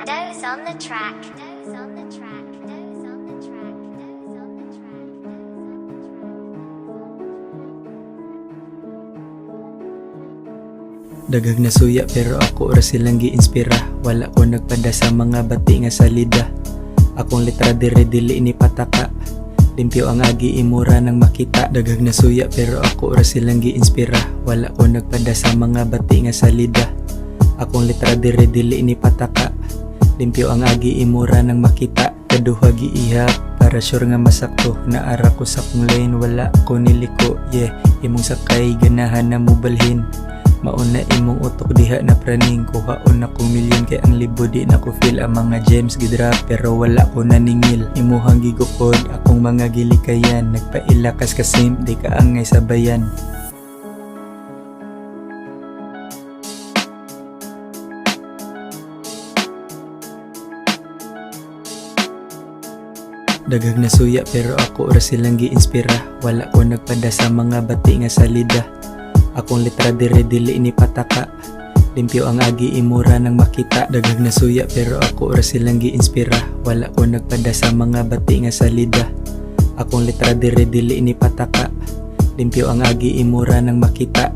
Doze on the track. Doze on the track. Doze on the track. Doze on the track. Daghang nasuya pero ako ora silang giinspira. Wala ko nagpada sa mga bati nga salida. Akong letra dire dili ni pataka. Limpyo ang agi imura nang makita. Daghang nasuya pero ako ora silang giinspira. Wala ko nagpada sa mga bati nga salida. Akong letra dire dili ni pataka. Limpyo ang agi imura nang makita. Kaduha giihap para sure nga masakto. Naara ko sa kong lane wala ko niliko. Yeah, imong sakay ganahan na mubalhin. Mauna imong utok diha na praning. Kuhaon na kong milyon kay ang libo di na ko feel ang mga gems gidrop pero wala ko naningil. Imuhang gigukod akong mga gilikayan. Nagpailakas ka simp di ka angay sa bayan. Daghang nasuya pero ako ora silang giinspira. Wala ko nagpada sa mga bati nga salida. Akong letra dire dili ni pataka. Limpyo ang agi imura nang makita. Daghang nasuya pero ako ora silang giinspira. Wala ko nagpada sa mga bati nga salida. Akong letra dire dili ni pataka. Limpyo ang agi imura nang makita.